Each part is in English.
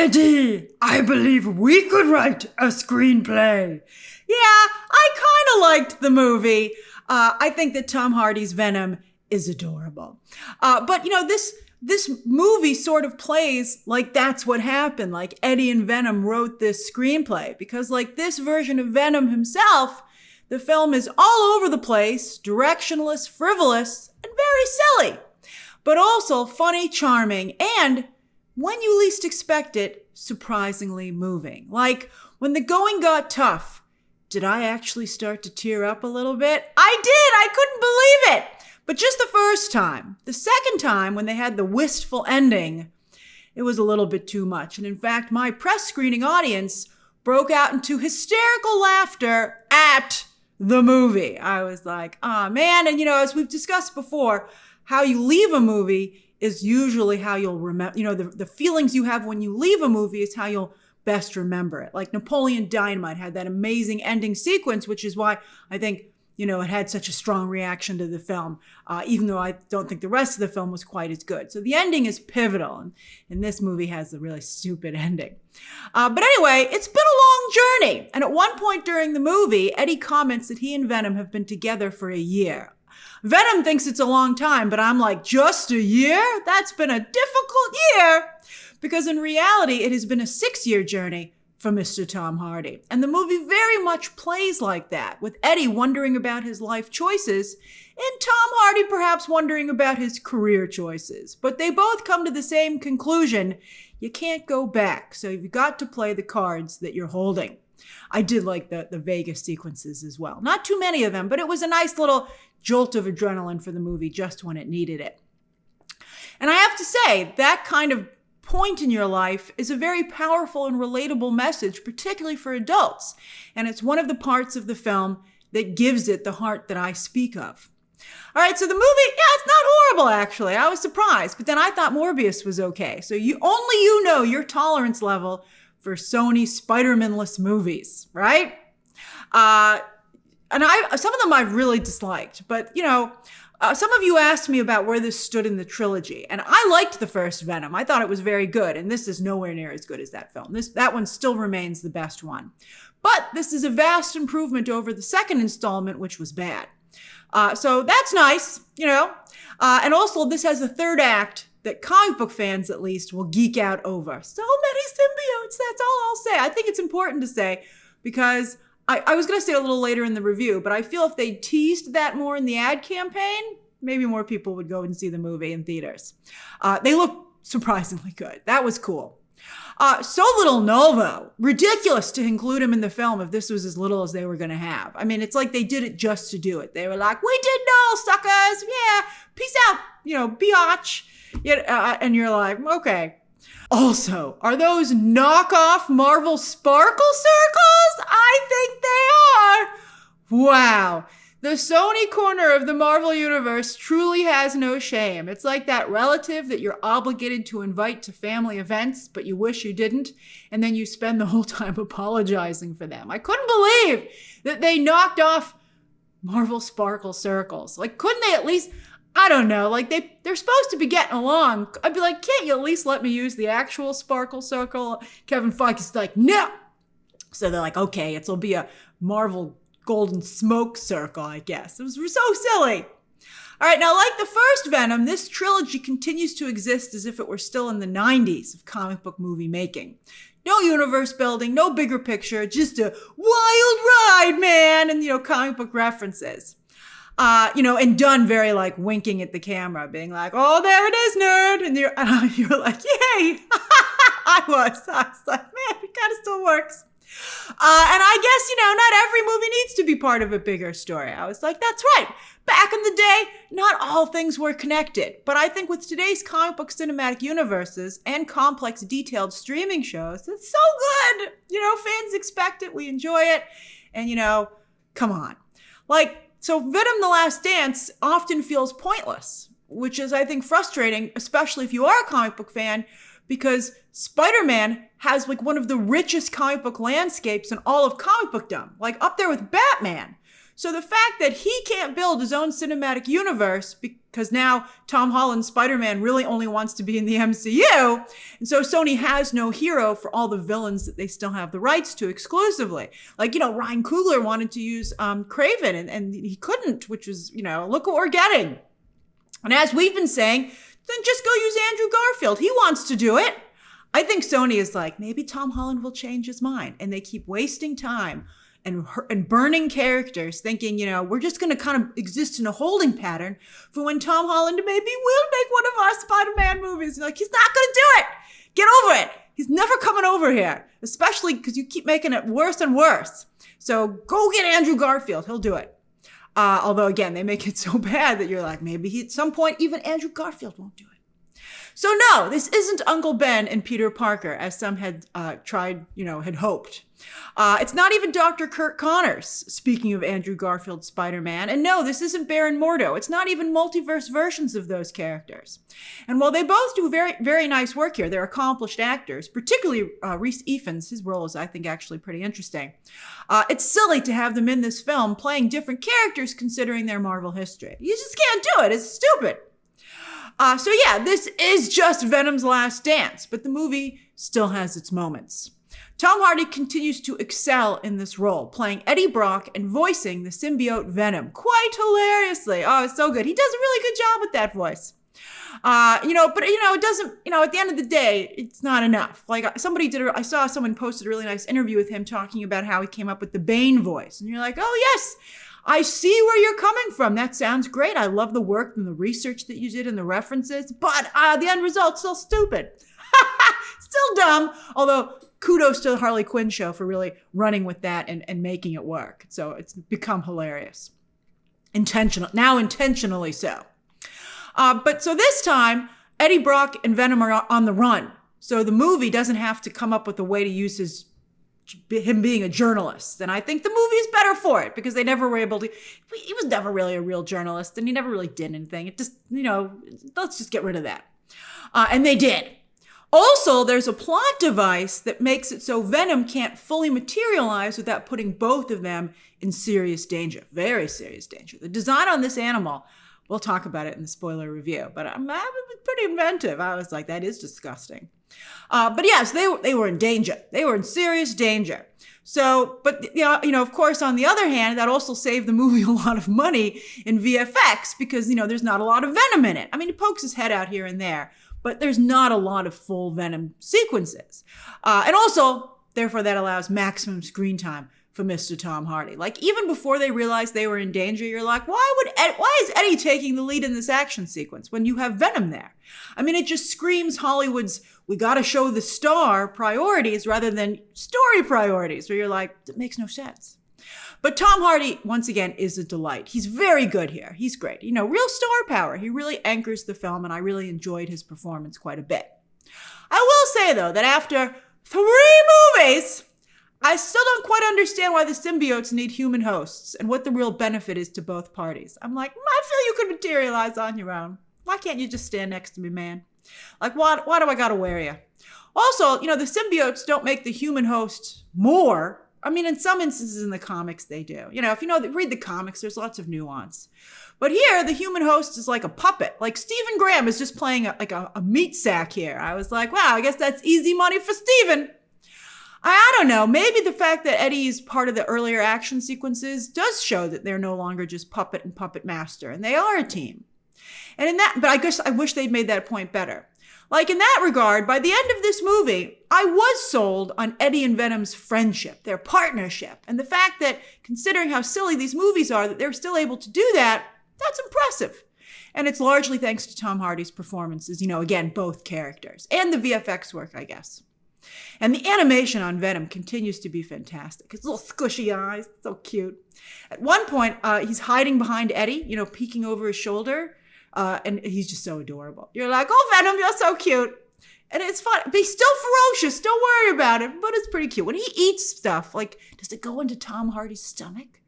Eddie, I believe we could write a screenplay. Yeah, I kind of liked the movie. I think that Tom Hardy's Venom is adorable. But this movie sort of plays like that's what happened. Like Eddie and Venom wrote this screenplay because like this version of Venom himself, the film is all over the place, directionless, frivolous, and very silly, but also funny, charming, and when you least expect it, surprisingly moving. Like when the going got tough, did I actually start to tear up a little bit? I did. I couldn't believe it. But just the first time. The second time, when they had the wistful ending, it was a little bit too much. And in fact, my press screening audience broke out into hysterical laughter at the movie. I was like, oh man. And as we've discussed before, how you leave a movie is usually how you'll remember, the feelings you have when you leave a movie is how you'll best remember it. Like Napoleon Dynamite had that amazing ending sequence, which is why I think, it had such a strong reaction to the film, even though I don't think the rest of the film was quite as good. So the ending is pivotal, and this movie has a really stupid ending. But anyway, it's been a long journey. And at one point during the movie, Eddie comments that he and Venom have been together for a year. Venom thinks it's a long time, but I'm like, just a year? That's been a difficult year. Because in reality, it has been a 6-year journey for Mr. Tom Hardy. And the movie very much plays like that, with Eddie wondering about his life choices and Tom Hardy perhaps wondering about his career choices. But they both come to the same conclusion. You can't go back, so you've got to play the cards that you're holding. I did like the Vegas sequences as well. Not too many of them, but it was a nice little jolt of adrenaline for the movie just when it needed it. And I have to say, that kind of point in your life is a very powerful and relatable message, particularly for adults. And it's one of the parts of the film that gives it the heart that I speak of. All right, so the movie, it's not horrible, actually. I was surprised, but then I thought Morbius was okay. So you know your tolerance level for Sony Spider-Man-less movies, right? And some of them I've really disliked, but some of you asked me about where this stood in the trilogy, and I liked the first Venom. I thought it was very good, and this is nowhere near as good as that film. That one still remains the best one. But this is a vast improvement over the second installment, which was bad. So that's nice, and also this has a third act that comic book fans, at least, will geek out over. So many symbiotes, that's all I'll say. I think it's important to say, because I was going to say a little later in the review, but I feel if they teased that more in the ad campaign, maybe more people would go and see the movie in theaters. They look surprisingly good. That was cool. So little Knull, though. Ridiculous to include him in the film if this was as little as they were going to have. I mean, it's like they did it just to do it. They were like, we did Knull, suckers. Yeah, peace out, biatch. And you're like, okay. Also, are those knockoff Marvel sparkle circles? I think they are. Wow. The Sony corner of the Marvel Universe truly has no shame. It's like that relative that you're obligated to invite to family events, but you wish you didn't, and then you spend the whole time apologizing for them. I couldn't believe that they knocked off Marvel sparkle circles. Like, couldn't they at least... I don't know, like they're supposed to be getting along. I'd be like, can't you at least let me use the actual sparkle circle? Kevin Feige's like, no. So they're like, okay, it'll be a Marvel golden smoke circle, I guess. It was so silly. All right, now like the first Venom, this trilogy continues to exist as if it were still in the 90s of comic book movie making. No universe building, no bigger picture, just a wild ride, man, and, comic book references. And done very like winking at the camera, being like, oh, there it is, nerd. And you're like, yay. I was like, man, it kind of still works. And I guess, not every movie needs to be part of a bigger story. I was like, that's right. Back in the day, not all things were connected. But I think with today's comic book cinematic universes and complex, detailed streaming shows, it's so good. Fans expect it. We enjoy it. And, come on. So Venom The Last Dance often feels pointless, which is, I think, frustrating, especially if you are a comic book fan, because Spider-Man has one of the richest comic book landscapes in all of comic bookdom, up there with Batman. So the fact that he can't build his own cinematic universe because now Tom Holland's Spider-Man really only wants to be in the MCU. And so Sony has no hero for all the villains that they still have the rights to exclusively. Like, Ryan Coogler wanted to use Kraven and he couldn't, which was, look what we're getting. And as we've been saying, then just go use Andrew Garfield. He wants to do it. I think Sony is like, maybe Tom Holland will change his mind. And they keep wasting time and burning characters, thinking, we're just going to kind of exist in a holding pattern for when Tom Holland maybe will make one of our Spider-Man movies. Like, he's not going to do it. Get over it. He's never coming over here, especially because you keep making it worse and worse. So go get Andrew Garfield. He'll do it. Although, again, they make it so bad that you're like, maybe at some point, even Andrew Garfield won't do it. So no, this isn't Uncle Ben and Peter Parker, as some had had hoped. It's not even Dr. Kirk Connors, speaking of Andrew Garfield's Spider-Man. And no, this isn't Baron Mordo. It's not even multiverse versions of those characters. And while they both do very, very nice work here, they're accomplished actors, particularly Rhys Ifans. His role is, I think, actually pretty interesting. It's silly to have them in this film playing different characters considering their Marvel history. You just can't do it. It's stupid. So yeah, this is just Venom's Last Dance, but the movie still has its moments. Tom Hardy continues to excel in this role, playing Eddie Brock and voicing the symbiote Venom quite hilariously. Oh, it's so good. He does a really good job with that voice. But it doesn't, at the end of the day, it's not enough. Like I saw someone posted a really nice interview with him talking about how he came up with the Bane voice. And you're like, oh yes, I see where you're coming from. That sounds great. I love the work and the research that you did and the references, but the end result's still stupid. Still dumb, although kudos to the Harley Quinn show for really running with that and making it work. So it's become hilarious. Intentionally so. But so this time, Eddie Brock and Venom are on the run. So the movie doesn't have to come up with a way to use him being a journalist. And I think the movie is better for it because they never were able to. He was never really a real journalist and he never really did anything. It just, let's just get rid of that. And they did. Also, there's a plot device that makes it so Venom can't fully materialize without putting both of them in serious danger, very serious danger. The design on this animal, we'll talk about it in the spoiler review, but I'm pretty inventive. I was like, that is disgusting. But yes, they were in danger. They were in serious danger. So, but of course, on the other hand, that also saved the movie a lot of money in VFX because, there's not a lot of Venom in it. I mean, he pokes his head out here and there, but there's not a lot of full Venom sequences. And also, therefore, that allows maximum screen time for Mr. Tom Hardy. Like, even before they realized they were in danger, you're like, why is Eddie taking the lead in this action sequence when you have Venom there? I mean, it just screams Hollywood's, we got to show the star priorities rather than story priorities, where you're like, it makes no sense. But Tom Hardy, once again, is a delight. He's very good here. He's great. Real star power. He really anchors the film, and I really enjoyed his performance quite a bit. I will say, though, that after 3 movies, I still don't quite understand why the symbiotes need human hosts and what the real benefit is to both parties. I'm like, I feel you could materialize on your own. Why can't you just stand next to me, man? Like, why do I gotta wear you? Also, the symbiotes don't make the human hosts more. I mean, in some instances in the comics, they do. If read the comics, there's lots of nuance. But here, the human host is like a puppet. Like, Stephen Graham is just playing a meat sack here. I was like, wow, I guess that's easy money for Stephen. I don't know. Maybe the fact that Eddie is part of the earlier action sequences does show that they're no longer just puppet and puppet master, and they are a team. But I guess I wish they'd made that point better. Like, in that regard, by the end of this movie, I was sold on Eddie and Venom's friendship, their partnership, and the fact that, considering how silly these movies are, that they're still able to do that, that's impressive. And it's largely thanks to Tom Hardy's performances, again, both characters, and the VFX work, I guess. And the animation on Venom continues to be fantastic. His little squishy eyes, so cute. At one point, he's hiding behind Eddie, peeking over his shoulder. And he's just so adorable. You're like, oh, Venom, you're so cute. And it's fun. But he's still ferocious. Don't worry about it. But it's pretty cute. When he eats stuff, like, does it go into Tom Hardy's stomach?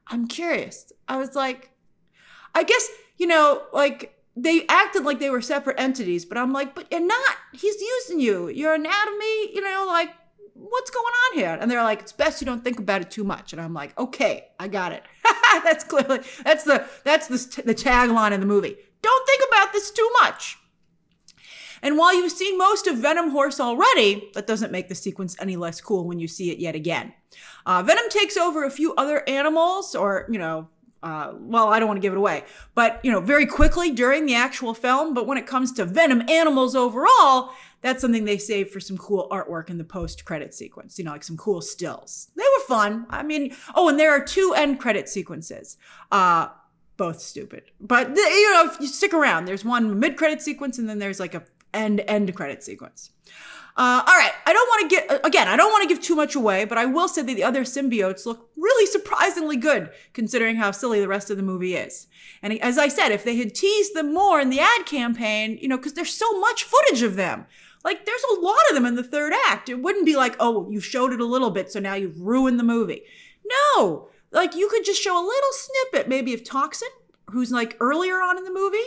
I'm curious. I was like, I guess, they acted like they were separate entities. But I'm like, but you're not. He's using you. Your anatomy, what's going on here? And they're like, it's best you don't think about it too much. And I'm like, okay, I got it. That's the tagline in the movie. don't think about this too much. And while you've seen most of Venom Horse already, that doesn't make the sequence any less cool when you see it yet again. Venom takes over a few other animals, or, well, I don't want to give it away, but, very quickly during the actual film. But when it comes to Venom animals overall, that's something they save for some cool artwork in the post-credit sequence, like some cool stills. They were fun. I mean, and there are 2 end credit sequences. Both stupid. But, if you stick around, there's one mid-credit sequence and then there's like a end credit sequence. All right, I don't want to give too much away, but I will say that the other symbiotes look really surprisingly good considering how silly the rest of the movie is. And as I said, if they had teased them more in the ad campaign, because there's so much footage of them. Like, there's a lot of them in the third act. It wouldn't be like, oh, you showed it a little bit, so now you've ruined the movie. No, like, you could just show a little snippet maybe of Toxin, who's like earlier on in the movie,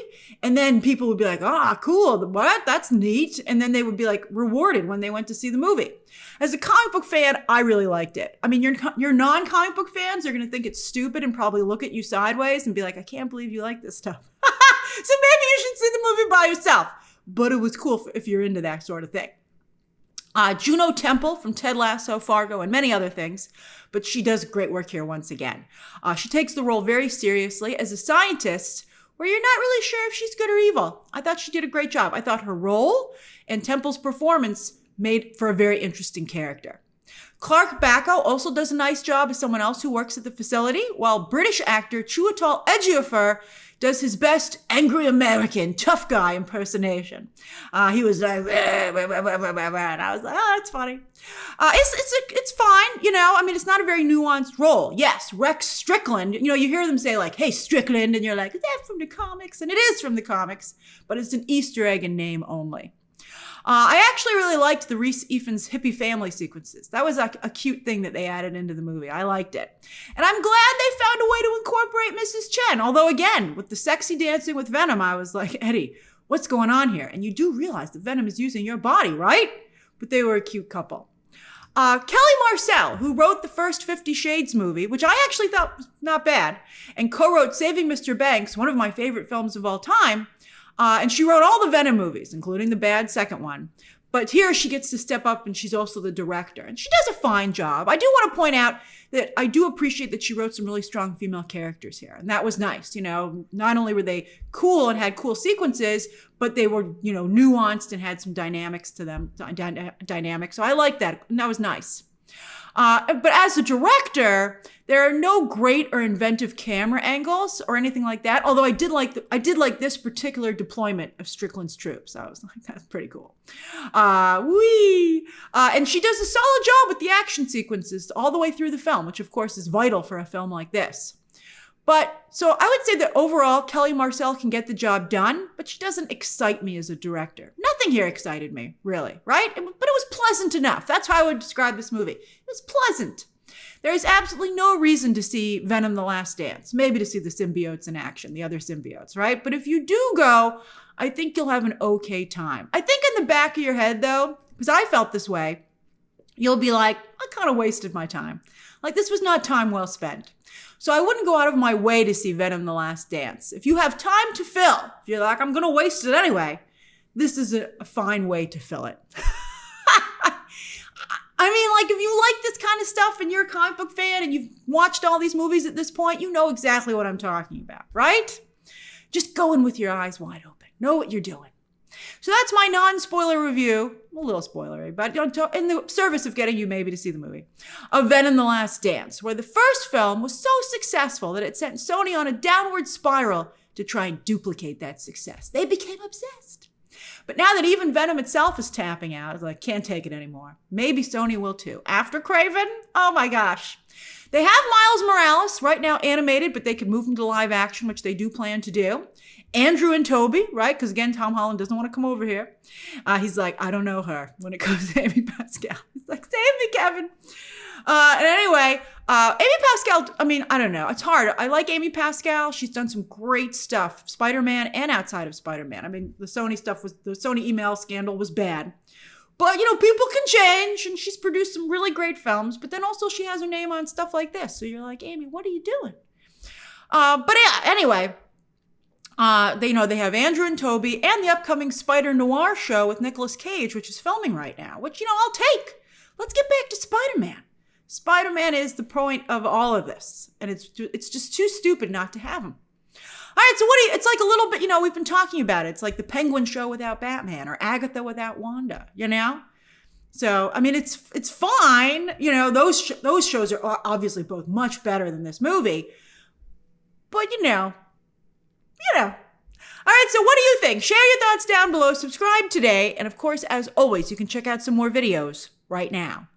and then people would be like, cool, what? That's neat. And then they would be like rewarded when they went to see the movie. As a comic book fan, I really liked it. I mean, your non-comic book fans are going to think it's stupid and probably look at you sideways and be like, I can't believe you like this stuff. So maybe you should see the movie by yourself. But it was cool if you're into that sort of thing. Juno Temple from Ted Lasso, Fargo, and many other things, but she does great work here once again. She takes the role very seriously as a scientist where you're not really sure if she's good or evil. I thought she did a great job. I thought her role and Temple's performance made for a very interesting character. Clark Bacco also does a nice job as someone else who works at the facility, while British actor Chiwetel Ejiofor does his best angry American tough guy impersonation. He was like, and I was like, that's funny. It's fine, I mean, it's not a very nuanced role. Yes, Rex Strickland, you hear them say like, hey, Strickland, and you're like, is that from the comics? And it is from the comics, but it's an Easter egg in name only. I actually really liked the Reese Ifans hippie family sequences. That was a cute thing that they added into the movie. I liked it. And I'm glad they found a way to incorporate Mrs. Chen. Although again, with the sexy dancing with Venom, I was like, Eddie, what's going on here? And you do realize that Venom is using your body, right? But they were a cute couple. Kelly Marcel, who wrote the first 50 Shades movie, which I actually thought was not bad, and co-wrote Saving Mr. Banks, one of my favorite films of all time, and she wrote all the Venom movies, including the bad second one. But here she gets to step up and she's also the director. And she does a fine job. I do want to point out that I do appreciate that she wrote some really strong female characters here. And that was nice. Not only were they cool and had cool sequences, but they were, nuanced and had some dynamics to them, dynamics. So I like that. And that was nice. But as a director, there are no great or inventive camera angles or anything like that. Although I did like this particular deployment of Strickland's troops. I was like, that's pretty cool. And she does a solid job with the action sequences all the way through the film, which of course is vital for a film like this. But so I would say that overall, Kelly Marcel can get the job done, but she doesn't excite me as a director. Nothing here excited me, really, right? But it was pleasant enough. That's how I would describe this movie. It was pleasant. There is absolutely no reason to see Venom The Last Dance. Maybe to see the symbiotes in action, the other symbiotes, right? But if you do go, I think you'll have an okay time. I think in the back of your head, though, because I felt this way, you'll be like, I kind of wasted my time. Like, this was not time well spent. So I wouldn't go out of my way to see Venom The Last Dance. If you have time to fill, if you're like, I'm going to waste it anyway, this is a fine way to fill it. I mean, like, if you like this kind of stuff and you're a comic book fan and you've watched all these movies at this point, you know exactly what I'm talking about, right? Just go in with your eyes wide open. Know what you're doing. So that's my non-spoiler review, a little spoilery, but in the service of getting you maybe to see the movie, of Venom The Last Dance, where the first film was so successful that it sent Sony on a downward spiral to try and duplicate that success. They became obsessed. But now that even Venom itself is tapping out, it's like, can't take it anymore. Maybe Sony will too. After Craven, oh my gosh. They have Miles Morales right now animated, but they could move him to live action, which they do plan to do. Andrew and Toby, right? Because again, Tom Holland doesn't want to come over here. He's like, I don't know her when it comes to Amy Pascal. He's like, save me, Kevin. And anyway, Amy Pascal, I mean, I don't know. It's hard. I like Amy Pascal. She's done some great stuff, Spider-Man and outside of Spider-Man. I mean, the Sony email scandal was bad. But, people can change, and she's produced some really great films, but then also she has her name on stuff like this. So you're like, Amy, what are you doing? But yeah, anyway, They have Andrew and Toby and the upcoming Spider Noir show with Nicolas Cage, which is filming right now, which, I'll take. Let's get back to Spider-Man. Spider-Man is the point of all of this, and it's just too stupid not to have him. All right, so it's like a little bit, we've been talking about it. It's like the Penguin show without Batman or Agatha without Wanda, So, I mean, it's fine. Those shows are obviously both much better than this movie. But, All right, so what do you think? Share your thoughts down below. Subscribe today. And of course, as always, you can check out some more videos right now.